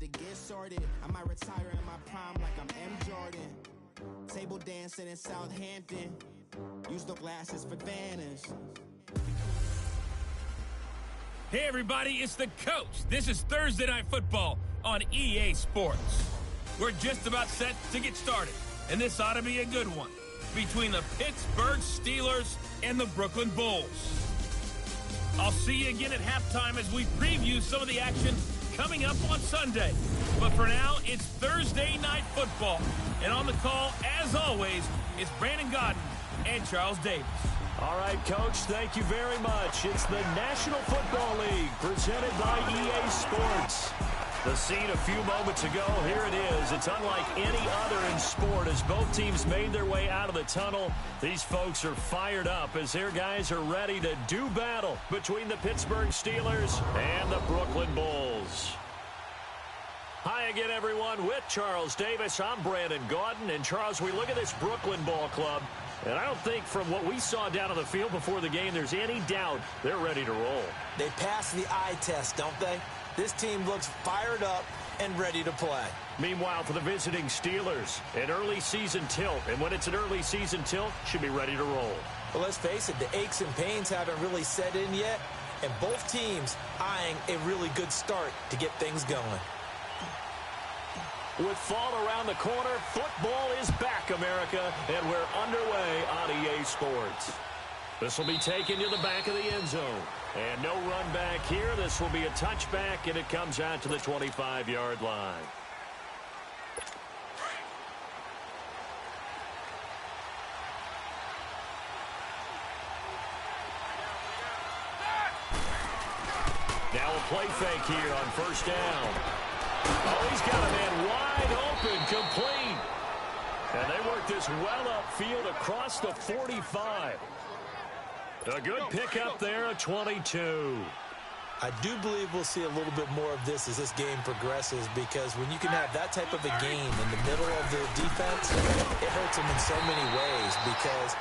to get sorted. I might retire in my prime like I'm M. Jordan. Table dancing in Southampton. Use the glasses for Vanish. Hey everybody, it's the coach. This is Thursday Night Football on EA Sports. We're just about set to get started, and this ought to be a good one between the Pittsburgh Steelers and the Brooklyn Bulls. I'll see you again at halftime as we preview some of the action coming up on Sunday. But for now, it's Thursday Night Football. And on the call, as always, it's Brandon Godden and Charles Davis. All right, Coach, thank you very much. It's the National Football League presented by EA Sports. The scene a few moments ago, here it is. It's unlike any other in sport as both teams made their way out of the tunnel. These folks are fired up as their guys are ready to do battle between the Pittsburgh Steelers and the Brooklyn Bulls. Hi again, everyone. With Charles Davis, I'm Brandon Gaudin. And, Charles, we look at this Brooklyn Ball Club, and I don't think from what we saw down on the field before the game there's any doubt they're ready to roll. They pass the eye test, don't they? This team looks fired up and ready to play. Meanwhile, for the visiting Steelers, an early season tilt. And when it's an early season tilt, should be ready to roll. Well, let's face it, the aches and pains haven't really set in yet, and both teams eyeing a really good start to get things going. With fall around the corner, football is back, America, and we're underway on EA Sports. This will be taken to the back of the end zone. And no run back here. This will be a touchback, and it comes out to the 25-yard line. Now a play fake here on first down. Oh, he's got a man wide open, complete. And they work this well upfield across the 45. A good pickup there at 22. I do believe we'll see a little bit more of this as this game progresses, because when you can have that type of a game in the middle of the defense, it hurts them in so many ways, because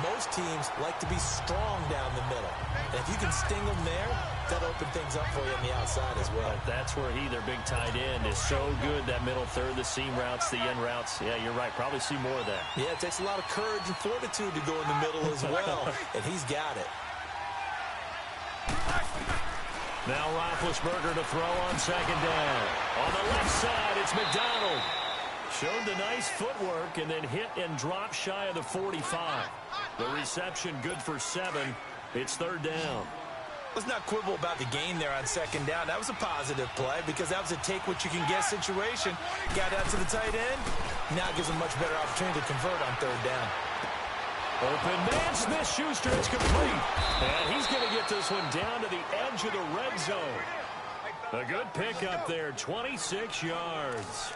most teams like to be strong down the middle. And if you can sting them there, that'll open things up for you on the outside as well. But that's where their big tight end, is so good, that middle third, the seam routes, the end routes. Yeah, you're right. Probably see more of that. Yeah, it takes a lot of courage and fortitude to go in the middle as well, and he's got it. Now Roethlisberger to throw on second down. On the left side, it's McDonald. Showed the nice footwork and then hit and dropped shy of the 45. The reception good for 7. It's third down. Let's not quibble about the gain there on second down. That was a positive play, because that was a take-what-you-can-get situation. Got out to the tight end. Now it gives him much better opportunity to convert on third down. Open man, Smith-Schuster, it's complete. And he's going to get this one down to the edge of the red zone. A good pickup there, 26 yards.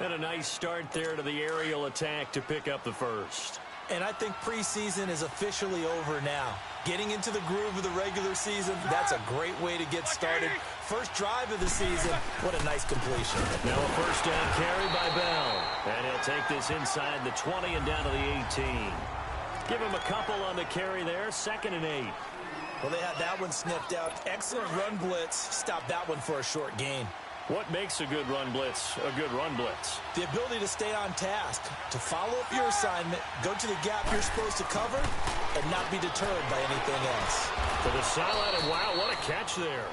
And a nice start there to the aerial attack to pick up the first. And I think preseason is officially over now. Getting into the groove of the regular season, that's a great way to get started. First drive of the season, what a nice completion. Now a first down carry by Bell. And he'll take this inside the 20 and down to the 18. Give him a couple on the carry there, 2nd and 8. Well, they had that one sniffed out. Excellent run blitz. Stopped that one for a short gain. What makes a good run blitz a good run blitz? The ability to stay on task, to follow up your assignment, go to the gap you're supposed to cover, and not be deterred by anything else. To the sideline, and wow, what a catch there.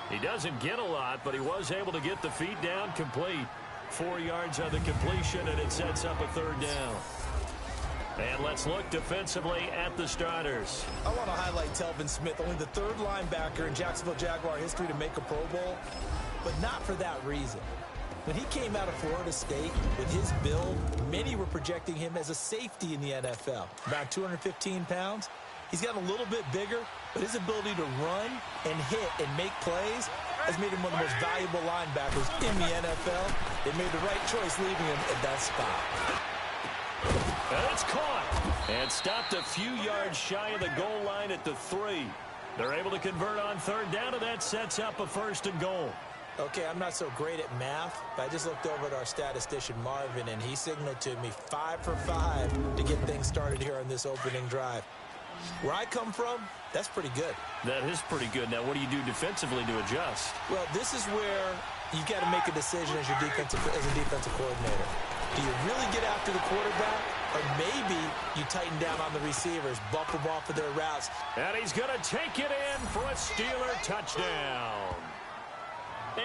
He doesn't get a lot, but he was able to get the feet down complete. 4 yards on the completion, and it sets up a third down. And let's look defensively at the starters. I want to highlight Telvin Smith, only the 3rd linebacker in Jacksonville Jaguar history to make a Pro Bowl, but not for that reason. When he came out of Florida State with his build, many were projecting him as a safety in the NFL. About 215 pounds. He's gotten a little bit bigger, but his ability to run and hit and make plays has made him one of the most valuable linebackers in the NFL. They made the right choice leaving him at that spot. And it's caught and stopped a few yards shy of the goal line at the 3. They're able to convert on third down, and that sets up a 1st and goal. Okay, I'm not so great at math, but I just looked over at our statistician, Marvin, and he signaled to me 5 for 5 to get things started here on this opening drive. Where I come from, that's pretty good. That is pretty good. Now, what do you do defensively to adjust? Well, this is where you got to make a decision as a defensive coordinator. Do you really get after the quarterback, or maybe you tighten down on the receivers, bump them off of their routes? And he's going to take it in for a Steeler touchdown.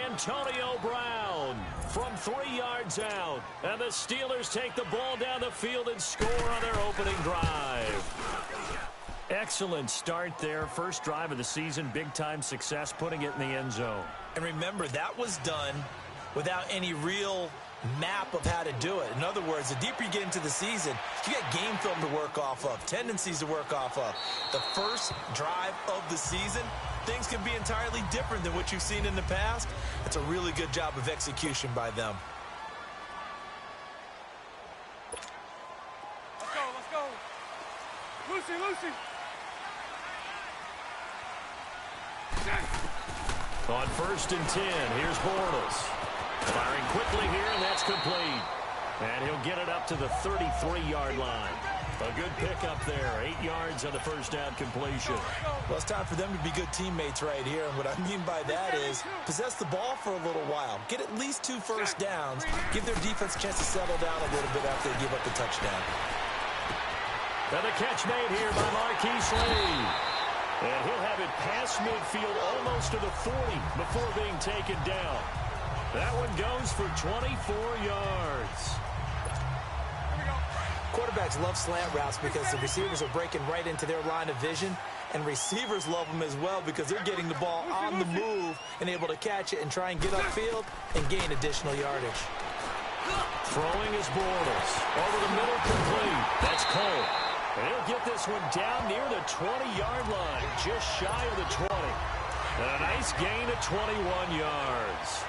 Antonio Brown from 3 yards out. And the Steelers take the ball down the field and score on their opening drive. Excellent start there. First drive of the season. Big-time success putting it in the end zone. And remember, that was done without any real map of how to do it. In other words, the deeper you get into the season, you got game film to work off of, tendencies to work off of. The first drive of the season, things can be entirely different than what you've seen in the past. It's a really good job of execution by them. Let's go. Lucy. On 1st and 10, here's Bortles. Firing quickly here, and that's complete. And he'll get it up to the 33-yard line. A good pickup there. 8 yards on the first down completion. Well, it's time for them to be good teammates right here. And what I mean by that is possess the ball for a little while. Get at least 2 first downs. Give their defense a chance to settle down a little bit after they give up the touchdown. And the catch made here by Marquise Lee. And he'll have it past midfield almost to the 40 before being taken down. That one goes for 24 yards. Quarterbacks love slant routes because the receivers are breaking right into their line of vision, and receivers love them as well because they're getting the ball on the move and able to catch it and try and get upfield and gain additional yardage. Throwing is Bortles. Over the middle, complete. That's Cole. And he'll get this one down near the 20-yard line, just shy of the 20. And a nice gain of 21 yards.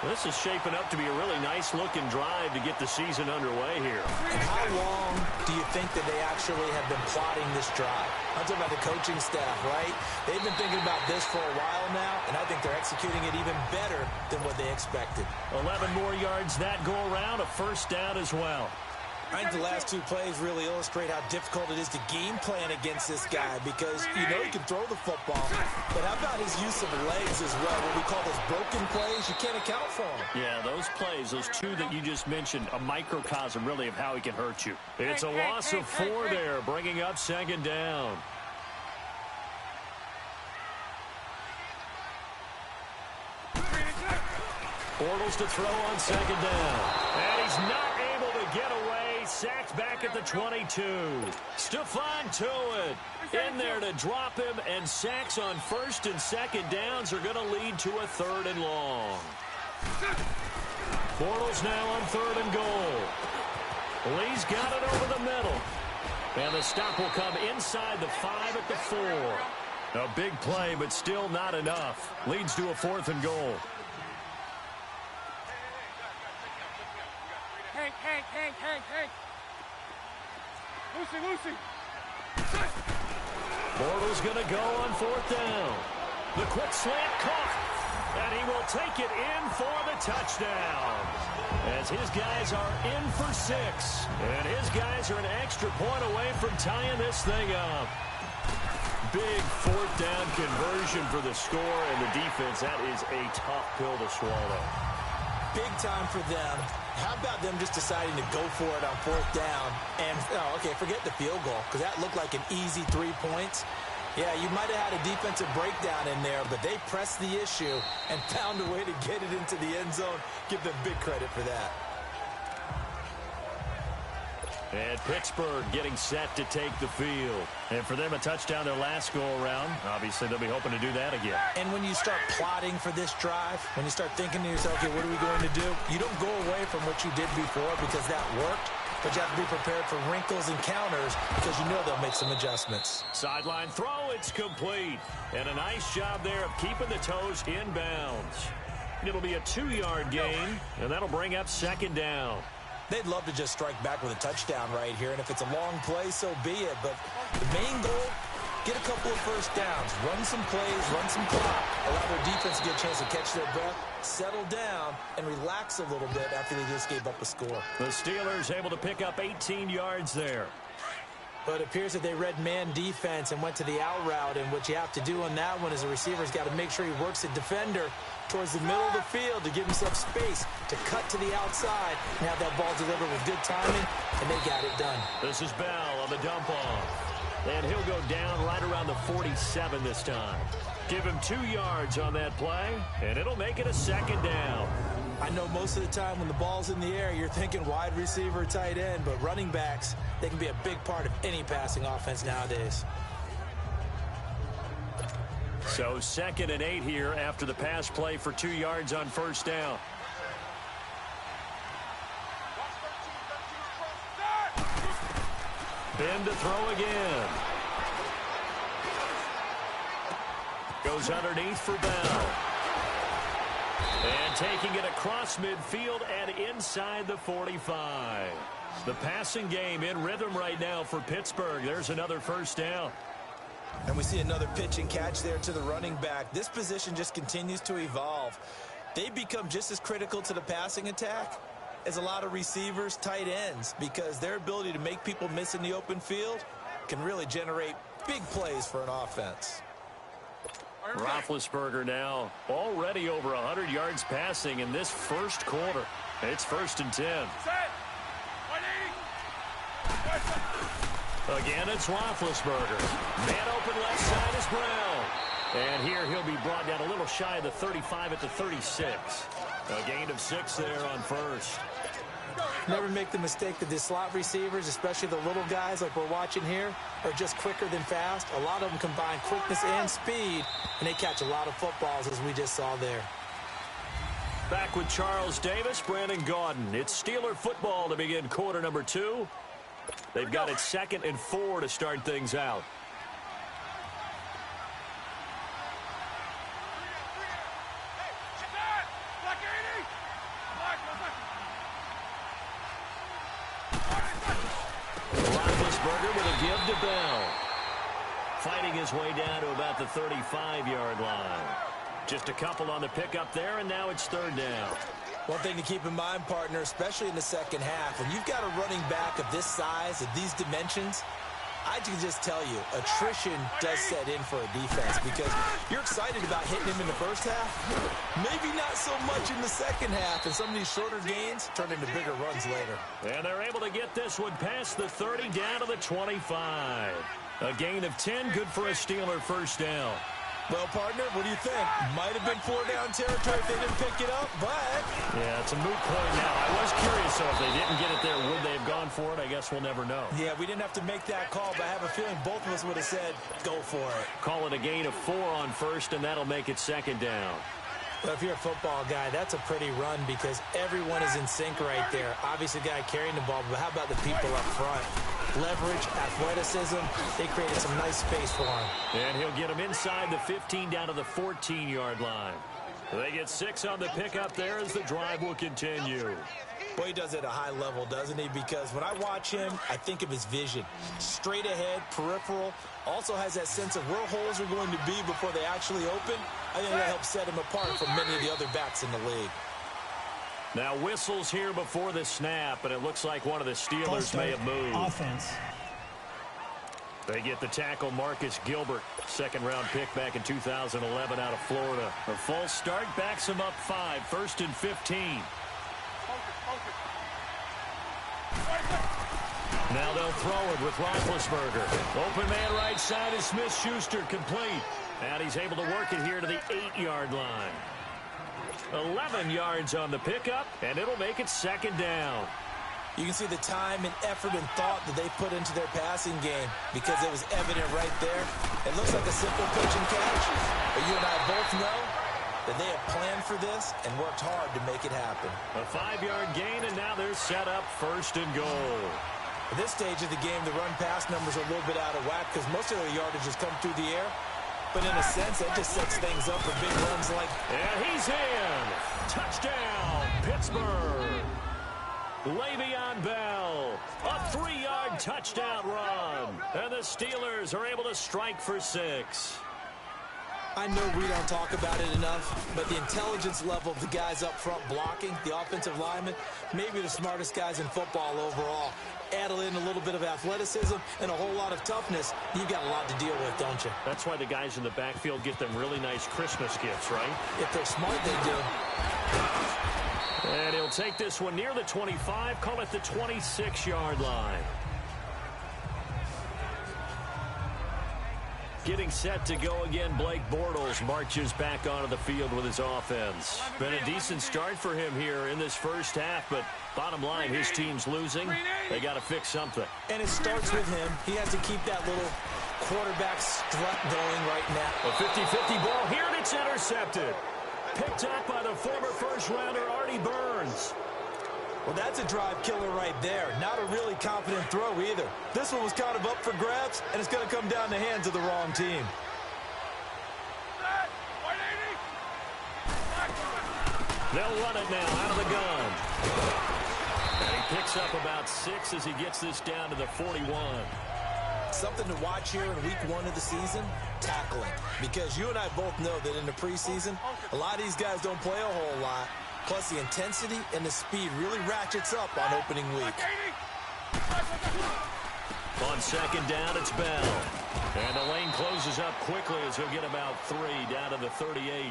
This is shaping up to be a really nice-looking drive to get the season underway here. And how long do you think that they actually have been plotting this drive? I'm talking about the coaching staff, right? They've been thinking about this for a while now, and I think they're executing it even better than what they expected. 11 more yards that go around, a first down as well. I think the last 2 plays really illustrate how difficult it is to game plan against this guy because you know he can throw the football, but how about his use of legs as well? What we call those broken plays, you can't account for them. Yeah, those plays, those 2 that you just mentioned, a microcosm really of how he can hurt you. It's a loss of 4 there, bringing up 2nd down. Bortles to throw on 2nd down. And he's not able to get away. Sacked back at the 22. Stephon Tuitt in there to drop him, and sacks on 1st and 2nd downs are going to lead to a 3rd and long. Bortles now on 3rd and goal. Lee's got it over the middle. And the stop will come inside the 5 at the 4. A big play, but still not enough. Leads to a 4th and goal. Hank. Lucy. Bortles going to go on 4th down. The quick slant caught. And he will take it in for the touchdown. As his guys are in for 6. And his guys are an extra point away from tying this thing up. Big 4th down conversion for the score, and the defense, that is a tough pill to swallow. Big time for them. How about them just deciding to go for it on 4th down? And, forget the field goal, because that looked like an easy 3 points. Yeah, you might have had a defensive breakdown in there, but they pressed the issue and found a way to get it into the end zone. Give them big credit for that. And Pittsburgh getting set to take the field. And for them, a touchdown their last go-around. Obviously, they'll be hoping to do that again. And when you start plotting for this drive, when you start thinking to yourself, okay, what are we going to do? You don't go away from what you did before because that worked, but you have to be prepared for wrinkles and counters because you know they'll make some adjustments. Sideline throw, it's complete. And a nice job there of keeping the toes inbounds. It'll be a 2-yard gain, and that'll bring up 2nd down. They'd love to just strike back with a touchdown right here, and if it's a long play, so be it. But the main goal, get a couple of first downs, run some plays, run some clock, allow their defense to get a chance to catch their breath, settle down, and relax a little bit after they just gave up a score. The Steelers able to pick up 18 yards there. Well, it appears that they read man defense and went to the out route, and what you have to do on that one is the receiver's got to make sure he works the defender towards the middle of the field to give himself space to cut to the outside and have that ball delivered with good timing, and they got it done. This is Bell on the dump off, and he'll go down right around the 47 this time. Give him 2 yards on that play, and it'll make it a second down. I know most of the time when the ball's in the air, you're thinking wide receiver, tight end, but running backs, they can be a big part of any passing offense nowadays. So 2nd and 8 here after the pass play for 2 yards on first down. Ben to throw again. Goes underneath for Bell. And taking it across midfield and inside the 45. The passing game in rhythm right now for Pittsburgh. There's another first down. And we see another pitch and catch there to the running back. This position just continues to evolve. They become just as critical to the passing attack as a lot of receivers, tight ends, because their ability to make people miss in the open field can really generate big plays for an offense. Roethlisberger now already over 100 yards passing in this first quarter. It's 1st and 10. Again, it's Roethlisberger. Man open left side is Brown. And here he'll be brought down a little shy of the 35 at the 36. A gain of 6 there on first. Never make the mistake that the slot receivers, especially the little guys like we're watching here, are just quicker than fast. A lot of them combine quickness and speed, and they catch a lot of footballs, as we just saw there. Back with Charles Davis, Brandon Gaudin. It's Steeler football to begin quarter number 2. They've got it 2nd and 4 to start things out. Roethlisberger with a give to Bell. Fighting his way down to about the 35-yard line. Just a couple on the pickup there, and now it's 3rd down. One thing to keep in mind, partner, especially in the second half, when you've got a running back of this size, of these dimensions, I can just tell you, attrition does set in for a defense because you're excited about hitting him in the first half. Maybe not so much in the second half, and some of these shorter gains turn into bigger runs later. And they're able to get this one past the 30 down to the 25. A gain of 10, good for a Steeler first down. Well, partner, what do you think? Might have been 4-down territory if they didn't pick it up, but... Yeah, it's a moot point now. I was curious, so if they didn't get it there, would they have gone for it? I guess we'll never know. Yeah, we didn't have to make that call, but I have a feeling both of us would have said, go for it. Call it a gain of 4 on first, and that'll make it 2nd down. Well, if you're a football guy, that's a pretty run because everyone is in sync right there. Obviously, the guy carrying the ball, but how about the people up front? Leverage, athleticism, they created some nice space for him. And he'll get him inside the 15 down to the 14-yard line. They get 6 on the pickup there as the drive will continue. Well, he does it at a high level, doesn't he? Because when I watch him, I think of his vision. Straight ahead, peripheral, also has that sense of where holes are going to be before they actually open. I think that helps set him apart from many of the other backs in the league. Now whistles here before the snap, and it looks like one of the Steelers may have moved. Offense. They get the tackle, Marcus Gilbert, 2nd-round pick back in 2011 out of Florida. A false start backs him up 5, 1st and 15. Now they'll throw it with Roethlisberger. Open man right side is Smith-Schuster, complete. And he's able to work it here to the 8-yard line. 11 yards on the pickup, and it'll make it 2nd down. You can see the time and effort and thought that they put into their passing game because it was evident right there. It looks like a simple pitch and catch, but you and I both know that they have planned for this and worked hard to make it happen. A 5-yard gain, and now they're set up 1st and goal. At this stage of the game, the run-pass numbers are a little bit out of whack because most of their yardage has come through the air. But in a sense, that just sets things up for big runs like... And he's in! Touchdown, Pittsburgh! Le'Veon Bell, a 3-yard touchdown run. And the Steelers are able to strike for 6. I know we don't talk about it enough, but the intelligence level of the guys up front blocking, the offensive linemen, maybe the smartest guys in football overall. Add in a little bit of athleticism and a whole lot of toughness, you've got a lot to deal with, don't you? That's why the guys in the backfield get them really nice Christmas gifts, right? If they're smart, they do. And he'll take this one near the 25, call it the 26-yard line. Getting set to go again, Blake Bortles marches back onto the field with his offense. Been a decent start for him here in this first half, but bottom line, his team's losing. They got to fix something. And it starts with him. He has to keep that little quarterback strut going right now. A 50-50 ball here, and it's intercepted. Picked up by the former first-rounder, Artie Burns. Well, that's a drive killer right there. Not a really confident throw either. This one was kind of up for grabs, and it's going to come down the hands of the wrong team. They'll run it now out of the gun. And he picks up about 6 as he gets this down to the 41. Something to watch here in week 1 of the season, tackling. Because you and I both know that in the preseason, a lot of these guys don't play a whole lot. Plus, the intensity and the speed really ratchets up on opening week. On second down, it's Bell. And the lane closes up quickly as he'll get about 3 down to the 38.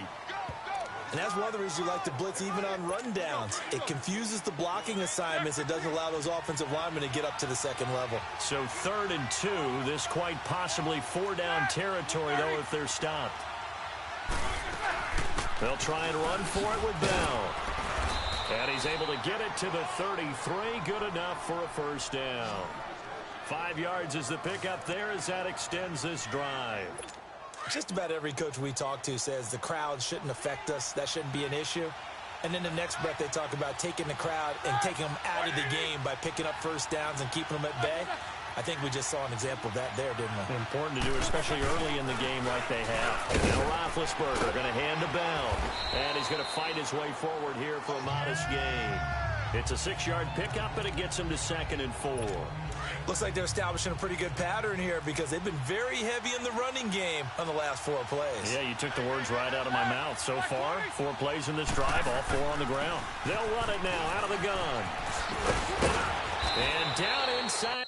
And that's one of the reasons you like to blitz even on rundowns. It confuses the blocking assignments. It doesn't allow those offensive linemen to get up to the second level. So 3rd and 2, this quite possibly 4-down territory, though, if they're stopped. They'll try and run for it with Bell. And he's able to get it to the 33. Good enough for a first down. 5 yards is the pickup there as that extends this drive. Just about every coach we talk to says the crowd shouldn't affect us. That shouldn't be an issue. And then the next breath they talk about taking the crowd and taking them out of the game by picking up first downs and keeping them at bay. I think we just saw an example of that there, didn't we? Important to do, especially early in the game like they have. And now Roethlisberger going to hand to Bell. And he's going to fight his way forward here for a modest gain. It's a 6-yard pickup, but it gets him to 2nd and 4. Looks like they're establishing a pretty good pattern here because they've been very heavy in the running game on the last 4 plays. Yeah, you took the words right out of my mouth. So far, 4 plays in this drive, all 4 on the ground. They'll run it now out of the gun. And down inside.